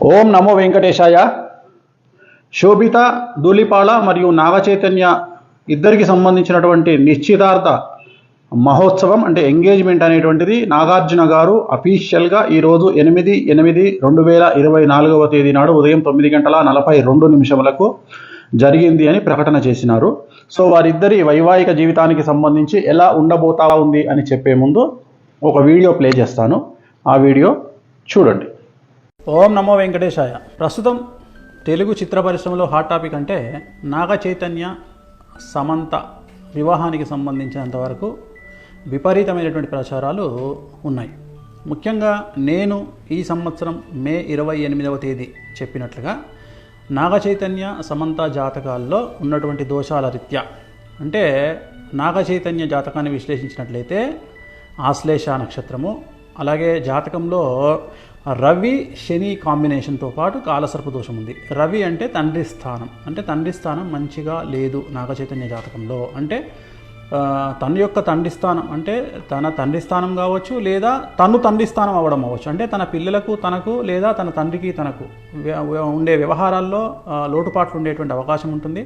ఓం నమో వెంకటేశాయ. శోభిత ధూళిపాల మరియు నాగచైతన్య ఇద్దరికి సంబంధించినటువంటి నిశ్చితార్థ మహోత్సవం అంటే ఎంగేజ్మెంట్ అనేటువంటిది నాగార్జున గారు అఫీషియల్గా ఈరోజు 8/8/2024 తేదీ నాడు ఉదయం 9:42 జరిగింది అని ప్రకటన చేసినారు. సో వారిద్దరి వైవాహిక జీవితానికి సంబంధించి ఎలా ఉండబోతా ఉంది అని చెప్పే ముందు ఒక వీడియో ప్లే చేస్తాను. ఆ వీడియో చూడండి. ఓం నమో వెంకటేశాయ. ప్రస్తుతం తెలుగు చిత్ర పరిశ్రమలో హాట్ టాపిక్ అంటే నాగ చైతన్య సమంత వివాహానికి సంబంధించినంతవరకు విపరీతమైనటువంటి ప్రచారాలు ఉన్నాయి. ముఖ్యంగా నేను ఈ సంవత్సరం మే 28వ తేదీ చెప్పినట్లుగా నాగ చైతన్య సమంత జాతకాల్లో ఉన్నటువంటి దోషాల రీత్యా అంటే నాగ చైతన్య జాతకాన్ని విశ్లేషించినట్లయితే ఆశ్లేష నక్షత్రము, అలాగే జాతకంలో రవి శని కాంబినేషన్తో పాటు కాలసర్ప దోషం ఉంది. రవి అంటే తండ్రి స్థానం, అంటే తండ్రి స్థానం మంచిగా లేదు నాగ చైతన్య జాతకంలో. అంటే తన యొక్క తండ్రి స్థానం అంటే తన తండ్రి స్థానం కావచ్చు, లేదా తను తండ్రి స్థానం అవ్వడం అవ్వచ్చు. అంటే తన పిల్లలకు తనకు లేదా తన తండ్రికి తనకు ఉండే వ్యవహారాల్లో లోటుపాట్లు ఉండేటువంటి అవకాశం ఉంటుంది.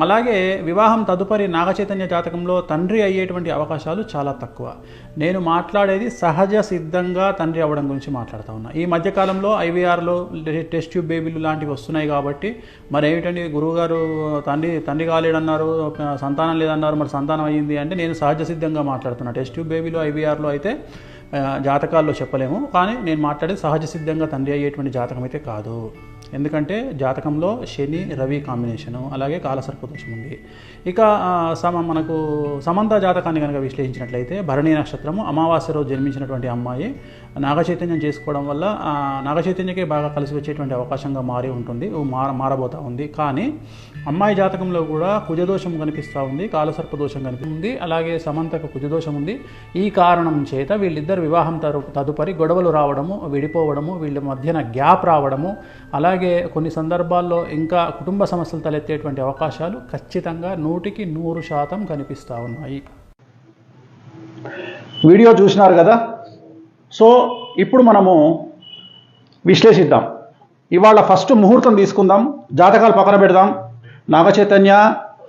అలాగే వివాహం తదుపరి నాగచైతన్య జాతకంలో తండ్రి అయ్యేటువంటి అవకాశాలు చాలా తక్కువ. నేను మాట్లాడేది సహజ సిద్ధంగా తండ్రి అవ్వడం గురించి మాట్లాడుతూ ఉన్నా. ఈ మధ్యకాలంలో ఐవీఆర్లో టెస్ట్ ట్యూబ్ బేబీలు లాంటివి వస్తున్నాయి కాబట్టి మరి ఏమిటండి గురువుగారు తండ్రి కాలేడన్నారు, సంతానం లేదన్నారు, మరి సంతానం అయ్యింది అంటే నేను సహజ సిద్ధంగా మాట్లాడుతున్నా. టెస్ట్ ట్యూబ్ బేబీలో ఐవీఆర్లో అయితే జాతకాల్లో చెప్పలేము, కానీ నేను మాట్లాడేది సహజ సిద్ధంగా తండ్రి అయ్యేటువంటి జాతకం అయితే కాదు. ఎందుకంటే జాతకంలో శని రవి కాంబినేషను, అలాగే కాలసర్ప దోషం ఉంది. ఇక మనకు సమంత జాతకాన్ని కనుక విశ్లేషించినట్లయితే భరణి నక్షత్రము, అమావాస్య రోజు జన్మించినటువంటి అమ్మాయి నాగచైతన్యం చేసుకోవడం వల్ల నాగచైతన్యకే బాగా కలిసి వచ్చేటువంటి అవకాశంగా మారబోతూ ఉంది. కానీ అమ్మాయి జాతకంలో కూడా కుజదోషం కనిపిస్తూ ఉంది, కాలసర్ప దోషం కనిపిస్తుంది, అలాగే సమంతకు కుజదోషం ఉంది. ఈ కారణం చేత వీళ్ళిద్దరు వివాహం తదుపరి గొడవలు రావడము, విడిపోవడము, వీళ్ళ మధ్యన గ్యాప్ రావడము, అలాగే కొన్ని సందర్భాల్లో ఇంకా కుటుంబ సమస్యలు తలెత్తేటువంటి అవకాశాలు ఖచ్చితంగా 100% కనిపిస్తూ ఉన్నాయి. వీడియో చూసినారు కదా. సో ఇప్పుడు మనము విశ్లేషిద్దాం. ఇవాళ ఫస్ట్ ముహూర్తం తీసుకుందాం, జాతకాలు పక్కన పెడదాం. నాగచైతన్య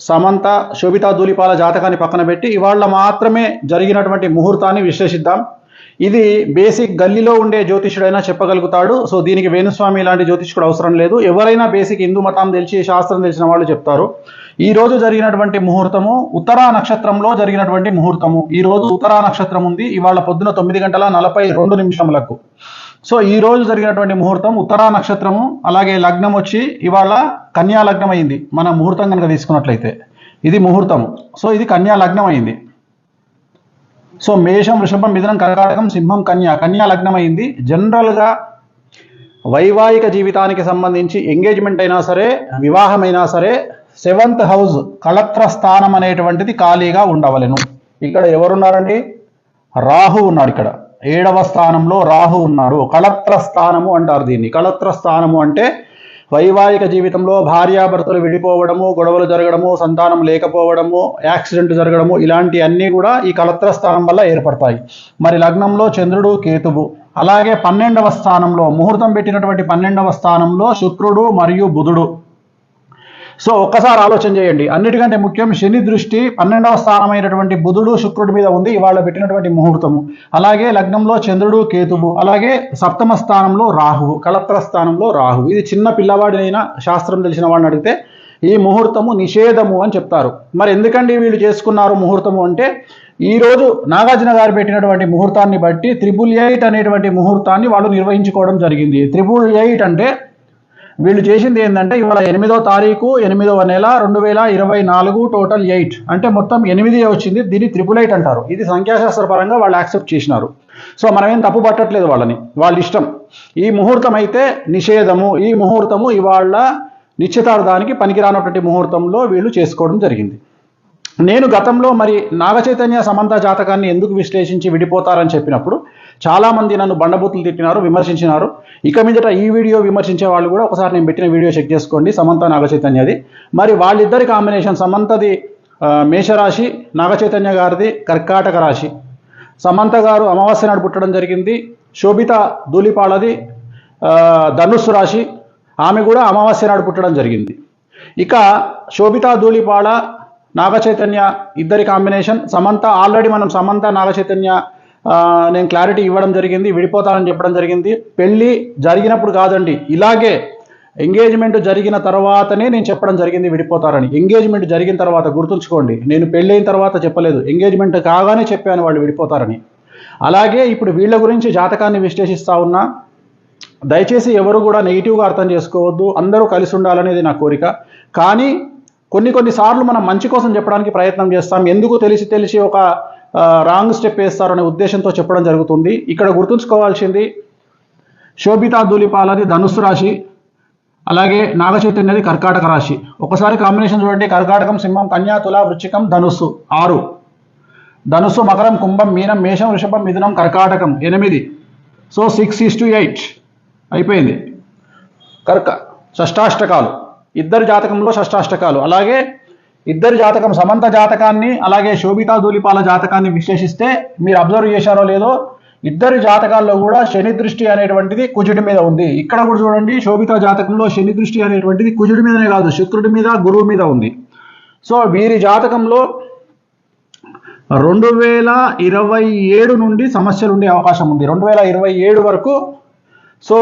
సమంత శోభితా ధూళిపాల జాతకాన్ని పక్కన పెట్టి ఇవాళ మాత్రమే జరిగినటువంటి ముహూర్తాన్ని విశ్లేషిద్దాం. ఇది బేసిక్ గల్లీలో ఉండే జ్యోతిష్యుడైనా చెప్పగలుగుతాడు. సో దీనికి వేణుస్వామి లాంటి జ్యోతిష్కుడు అవసరం లేదు. ఎవరైనా బేసిక్ హిందూ మతం తెలిసి శాస్త్రం తెలిసిన వాళ్ళు చెప్తారు. ఈ రోజు జరిగినటువంటి ముహూర్తము ఉత్తరా నక్షత్రంలో జరిగినటువంటి ముహూర్తము. ఈ రోజు ఉత్తరా నక్షత్రం ఉంది. ఇవాళ పొద్దున 9:42. సో ఈ రోజు జరిగినటువంటి ముహూర్తం ఉత్తరా నక్షత్రము, అలాగే లగ్నం వచ్చి ఇవాళ కన్యా లగ్నం అయింది. మన ముహూర్తం కనుక తీసుకున్నట్లయితే ఇది ముహూర్తము. సో ఇది కన్యా లగ్నం అయింది. సో మేషం, వృషభం, మిథునం, కర్కాటకం, సింహం, కన్యా లగ్నం అయింది. జనరల్గా వైవాహిక జీవితానికి సంబంధించి ఎంగేజ్మెంట్ అయినా సరే, వివాహమైనా సరే 7th హౌస్ కళత్ర స్థానం అనేటువంటిది ఖాళీగా ఉండవలెను. ఇక్కడ ఎవరున్నారండి? రాహు ఉన్నాడు. ఇక్కడ 7వ స్థానంలో రాహు ఉన్నాడు. కళత్ర స్థానము అంటారు దీన్ని. కళత్ర స్థానము అంటే వైవాహిక జీవితంలో భార్యాభర్తలు విడిపోవడము, గొడవలు జరగడము, సంతానం లేకపోవడము, యాక్సిడెంట్ జరగడము, ఇలాంటి అన్నీ కూడా ఈ కళత్ర స్థానం వల్ల ఏర్పడతాయి. మరి లగ్నంలో చంద్రుడు, కేతువు, అలాగే 12వ స్థానంలో ముహూర్తం పెట్టినటువంటి 12వ స్థానంలో శుక్రుడు మరియు బుధుడు. సో ఒక్కసారి ఆలోచన చేయండి. అన్నిటికంటే ముఖ్యం శని దృష్టి 12వ స్థానమైనటువంటి బుధుడు శుక్రుడి మీద ఉంది ఇవాళ పెట్టినటువంటి ముహూర్తము. అలాగే లగ్నంలో చంద్రుడు, కేతువు, అలాగే 7వ స్థానంలో రాహువు, కళత్ర స్థానంలో రాహువు. ఇది చిన్న పిల్లవాడినైనా శాస్త్రం తెలిసిన వాడిని అడిగితే ఈ ముహూర్తము నిషేధము అని చెప్తారు. మరి ఎందుకండి వీళ్ళు చేసుకున్నారు ముహూర్తము అంటే, ఈరోజు నాగార్జున గారు పెట్టినటువంటి ముహూర్తాన్ని బట్టి 888 అనేటువంటి ముహూర్తాన్ని వాళ్ళు నిర్వహించుకోవడం జరిగింది. 888 అంటే వీళ్ళు చేసింది ఏంటంటే ఇవాళ 8వ తారీఖు 8వ నెల 2024 టోటల్ 8 అంటే మొత్తం 8 వచ్చింది. దీన్ని 888 అంటారు. ఇది సంఖ్యాశాస్త్ర పరంగా వాళ్ళు యాక్సెప్ట్ చేసినారు. సో మనమేం తప్పు పట్టట్లేదు వాళ్ళని, వాళ్ళ ఇష్టం. ఈ ముహూర్తం అయితే నిషేధము. ఈ ముహూర్తము ఇవాళ నిశ్చితార్థానికి పనికిరానటువంటి ముహూర్తంలో వీళ్ళు చేసుకోవడం జరిగింది. నేను గతంలో మరి నాగచైతన్య సమంత జాతకాన్ని ఎందుకు విశ్లేషించి విడిపోతారని చెప్పినప్పుడు చాలామంది నన్ను బండబూతులు తిట్టినారు, విమర్శించినారు. ఇక మీదట ఈ వీడియో విమర్శించే వాళ్ళు కూడా ఒకసారి నేను పెట్టిన వీడియో చెక్ చేసుకోండి, సమంత నాగచైతన్యది. మరి వాళ్ళిద్దరి కాంబినేషన్, సమంతది మేషరాశి, నాగచైతన్య గారిది కర్కాటక రాశి. సమంత గారు అమావాస్య నాడు పుట్టడం జరిగింది. శోభిత ధూళిపాలది ధనుస్సు రాశి, ఆమె కూడా అమావాస్య నాడు పుట్టడం జరిగింది. ఇక శోభితా ధూళిపాళ నాగ చైతన్య ఇద్దరి కాంబినేషన్. సమంత ఆల్రెడీ మనం సమంత నాగ చైతన్య నేను క్లారిటీ ఇవ్వడం జరిగింది, విడిపోతారని చెప్పడం జరిగింది. పెళ్ళి జరిగినప్పుడు కాదండి, ఇలాగే ఎంగేజ్మెంట్ జరిగిన తర్వాతనే నేను చెప్పడం జరిగింది విడిపోతారని. ఎంగేజ్మెంట్ జరిగిన తర్వాత గుర్తుంచుకోండి, నేను పెళ్ళైన తర్వాత చెప్పలేదు, ఎంగేజ్మెంట్ కాగానే చెప్పాను వాళ్ళు విడిపోతారని. అలాగే ఇప్పుడు వీళ్ళ గురించి జాతకాన్ని విశ్లేషిస్తా ఉన్నా. దయచేసి ఎవరు కూడా నెగిటివ్గా అర్థం చేసుకోవద్దు, అందరూ కలిసి ఉండాలనేది నా కోరిక. కానీ కొన్నిసార్లు మనం మంచి కోసం చెప్పడానికి ప్రయత్నం చేస్తాం, ఎందుకు తెలిసి ఒక రాంగ్ స్టెప్ వేస్తారు అనే ఉద్దేశంతో చెప్పడం జరుగుతుంది. ఇక్కడ గుర్తుంచుకోవాల్సింది, శోభితా ధూళిపాలది ధనుస్సు రాశి, అలాగే నాగ చైతన్యది కర్కాటక రాశి. ఒకసారి కాంబినేషన్ చూడండి, కర్కాటకం, సింహం, కన్యా, తుల, వృశ్చికం, ధనుస్సు 6, ధనుస్సు, మకరం, కుంభం, మీనం, మేషం, వృషభం, మిథునం, కర్కాటకం 8. సో 6:8 అయిపోయింది. షష్టాష్టకాలు, ఇద్దరి జాతకంలో షష్టాష్టకాలు. అలాగే ఇద్దరి జాతకం, సమంత జాతకాన్ని అలాగే శోభితా ధూళిపాల జాతకాన్ని విశ్లేషిస్తే మీరు అబ్జర్వ్ చేశారో లేదో, ఇద్దరి జాతకాల్లో కూడా శని దృష్టి అనేటువంటిది కుజుడి మీద ఉంది. ఇక్కడ కూడా చూడండి, శోభితా జాతకంలో శని దృష్టి అనేటువంటిది కుజుడి మీదనే కాదు, శుక్రుడి మీద, గురువు మీద ఉంది. సో వీరి జాతకంలో 2027 నుండి సమస్యలు ఉండే అవకాశం ఉంది. 2027 వరకు సో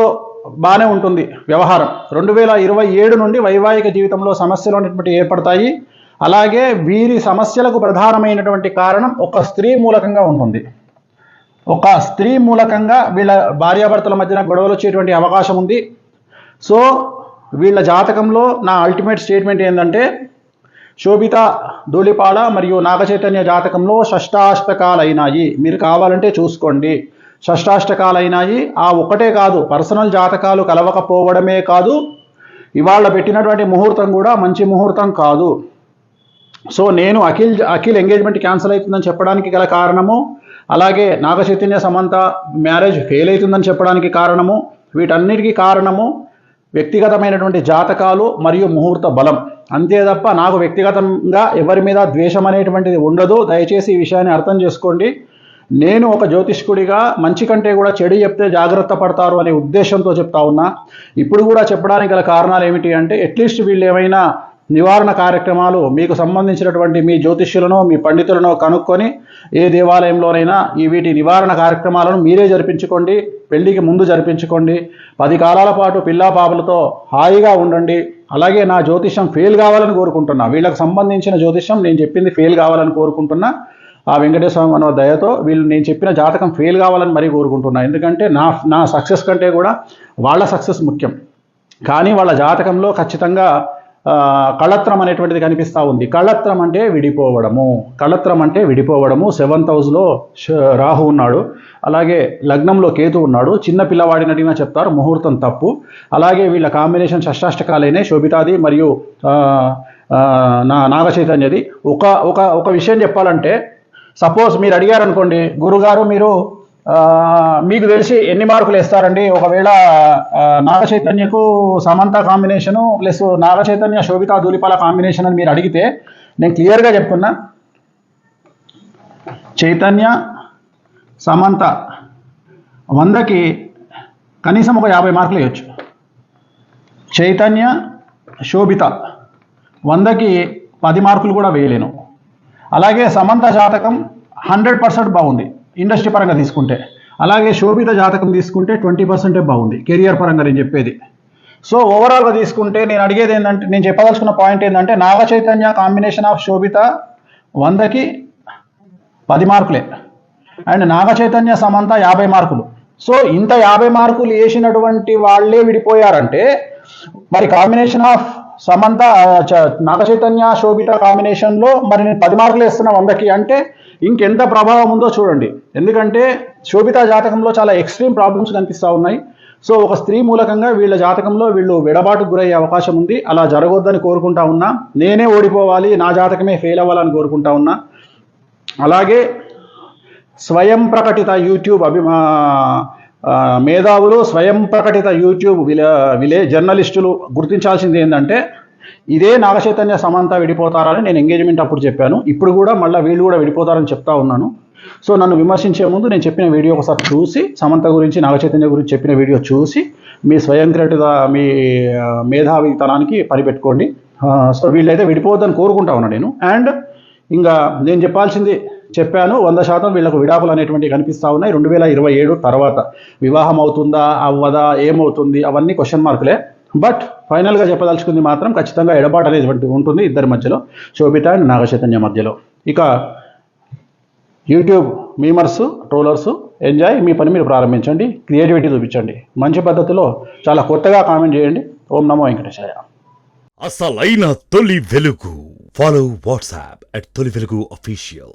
బాగానే ఉంటుంది వ్యవహారం. 2027 నుండి వైవాహిక జీవితంలో సమస్యలు అనేటువంటి ఏర్పడతాయి. అలాగే వీరి సమస్యలకు ప్రధానమైనటువంటి కారణం ఒక స్త్రీ మూలకంగా ఉంటుంది. ఒక స్త్రీ మూలకంగా వీళ్ళ భార్యాభర్తల మధ్యన గొడవలు వచ్చేటువంటి అవకాశం ఉంది. సో వీళ్ళ జాతకంలో నా అల్టిమేట్ స్టేట్మెంట్ ఏంటంటే, శోభిత ధూళిపాళ మరియు నాగ చైతన్య జాతకంలో షష్టాష్టకాలైనాయి. మీరు కావాలంటే చూసుకోండి, షష్టాష్టకాలైనాయి. ఆ ఒక్కటే కాదు, పర్సనల్ జాతకాలు కలవకపోవడమే కాదు, ఇవాళ పెట్టినటువంటి ముహూర్తం కూడా మంచి ముహూర్తం కాదు. సో నేను అఖిల్ ఎంగేజ్మెంట్ క్యాన్సిల్ అవుతుందని చెప్పడానికి గల కారణము, అలాగే నాగ చైతన్య సమంత మ్యారేజ్ ఫెయిల్ అవుతుందని చెప్పడానికి కారణము, వీటన్నిటికీ కారణము వ్యక్తిగతమైనటువంటి జాతకాలు మరియు ముహూర్త బలం. అంతే తప్ప నాకు వ్యక్తిగతంగా ఎవరి మీద ద్వేషం అనేటువంటిది ఉండదు. దయచేసి ఈ విషయాన్ని అర్థం చేసుకోండి. నేను ఒక జ్యోతిష్కుడిగా మంచి కంటే కూడా చెడు చెప్తే జాగ్రత్త పడతారు అనే ఉద్దేశంతో చెప్తా ఉన్నా. ఇప్పుడు కూడా చెప్పడానికి గల కారణాలు ఏమిటి అంటే, అట్లీస్ట్ వీళ్ళు ఏమైనా నివారణ కార్యక్రమాలు మీకు సంబంధించినటువంటి మీ జ్యోతిష్యులను, మీ పండితులను కనుక్కొని ఏ దేవాలయంలోనైనా వీటి నివారణ కార్యక్రమాలను మీరే జరిపించుకోండి. పెళ్లికి ముందు జరిపించుకోండి. 10 కాలాల పాటు పిల్లా పాపలతో హాయిగా ఉండండి. అలాగే నా జ్యోతిష్యం ఫెయిల్ కావాలని కోరుకుంటున్నా. వీళ్ళకి సంబంధించిన జ్యోతిష్యం నేను చెప్పింది ఫెయిల్ కావాలని కోరుకుంటున్నా. ఆ వెంకటేశ్వర స్వామి అన్న దయతో వీళ్ళు నేను చెప్పిన జాతకం ఫెయిల్ కావాలని మరీ కోరుకుంటున్నా. ఎందుకంటే నా సక్సెస్ కంటే కూడా వాళ్ళ సక్సెస్ ముఖ్యం. కానీ వాళ్ళ జాతకంలో ఖచ్చితంగా కళత్రం అనేటువంటిది కనిపిస్తూ ఉంది. కళత్రం అంటే విడిపోవడము. 7th హౌస్లో రాహు ఉన్నాడు, అలాగే లగ్నంలో కేతు ఉన్నాడు. చిన్న పిల్లవాడిని అడిగినా చెప్తారు ముహూర్తం తప్పు. అలాగే వీళ్ళ కాంబినేషన్ షష్టాష్టకాలైన శోభితాది మరియు నాగ చైతన్యది. ఒక విషయం చెప్పాలంటే, సపోజ్ మీరు అడిగారనుకోండి, గురుగారు మీరు మీకు తెలిసి ఎన్ని మార్కులు వేస్తారండి ఒకవేళ నాగ చైతన్యకు Samantha combination plus Naga Chaitanya Sobhita Dhulipala combination అని మీరు అడిగితే, నేను క్లియర్గా చెప్తున్నా, చైతన్య సమంత 100కి కనీసం ఒక 50 మార్కులు వేయచ్చు. చైతన్య శోభిత 100కి 10 మార్కులు కూడా వేయలేను. అలాగే సమంత జాతకం 100% బాగుంది ఇండస్ట్రీ పరంగా తీసుకుంటే. అలాగే శోభిత జాతకం తీసుకుంటే 20% బాగుంది కెరియర్ పరంగా నేను చెప్పేది. సో ఓవరాల్గా తీసుకుంటే నేను అడిగేది ఏంటంటే, నేను చెప్పదలుచుకున్న పాయింట్ ఏంటంటే, నాగ చైతన్య కాంబినేషన్ ఆఫ్ శోభిత 100కి 10 మార్కులే, అండ్ నాగ చైతన్య సమంత 50 మార్కులు. సో ఇంత 50 మార్కులు వేసినటువంటి వాళ్ళే విడిపోయారంటే, మరి కాంబినేషన్ ఆఫ్ సమంత నాగ చైతన్య శోభిత కాంబినేషన్లో మరి నేను 10 మార్కులు వేస్తున్నా 100కి అంటే ఇంకెంత ప్రభావం ఉందో చూడండి. ఎందుకంటే శోభిత జాతకంలో చాలా ఎక్స్ట్రీమ్ ప్రాబ్లమ్స్ కనిపిస్తూ ఉన్నాయి. సో ఒక స్త్రీ మూలకంగా వీళ్ళ జాతకంలో వీళ్ళు విడబాటుకు గురయ్యే అవకాశం ఉంది. అలా జరగొద్దని కోరుకుంటా ఉన్నా. నేనే ఓడిపోవాలి, నా జాతకమే ఫెయిల్ అవ్వాలని కోరుకుంటా ఉన్నా. అలాగే స్వయం ప్రకటిత యూట్యూబ్ మేధావులు, స్వయం ప్రకటిత యూట్యూబ్ జర్నలిస్టులు గుర్తించాల్సింది ఏంటంటే, ఇదే నాగ చైతన్య సమంత విడిపోతారని నేను ఎంగేజ్మెంట్ అప్పుడు చెప్పాను. ఇప్పుడు కూడా మళ్ళీ వీళ్ళు కూడా విడిపోతారని చెప్తా ఉన్నాను. సో నన్ను విమర్శించే ముందు నేను చెప్పిన వీడియో ఒకసారి చూసి, సమంత గురించి నాగ చైతన్య గురించి చెప్పిన వీడియో చూసి మీ స్వయంకృత మీ మేధావితనానికి పనిపెట్టుకోండి. సో వీళ్ళైతే విడిపోవద్దని కోరుకుంటా ఉన్నాను నేను. అండ్ ఇంకా నేను చెప్పాల్సింది చెప్పాను. 100% వీళ్ళకు విడాకులు అనేటువంటివి కనిపిస్తూ ఉన్నాయి. 2027 తర్వాత వివాహం అవుతుందా అవ్వదా ఏమవుతుంది అవన్నీ క్వశ్చన్ మార్కులే. బట్ ఫైనల్గా చెప్పదలుచుకుంది మాత్రం ఖచ్చితంగా ఎడబాటు అనేటువంటి ఉంటుంది ఇద్దరి మధ్యలో, శోభిత అండ్ నాగచైతన్య మధ్యలో. ఇక యూట్యూబ్ మీమర్స్ ట్రోలర్స్ ఎంజాయ్, మీ పని మీరు ప్రారంభించండి, క్రియేటివిటీ చూపించండి, మంచి పద్ధతిలో చాలా కొత్తగా కామెంట్ చేయండి. ఓం నమో వెంకటేశాయ. అసలైన తొలి వెలుగు. ఫాలో వాట్సాప్ @తొలి వెలుగు official.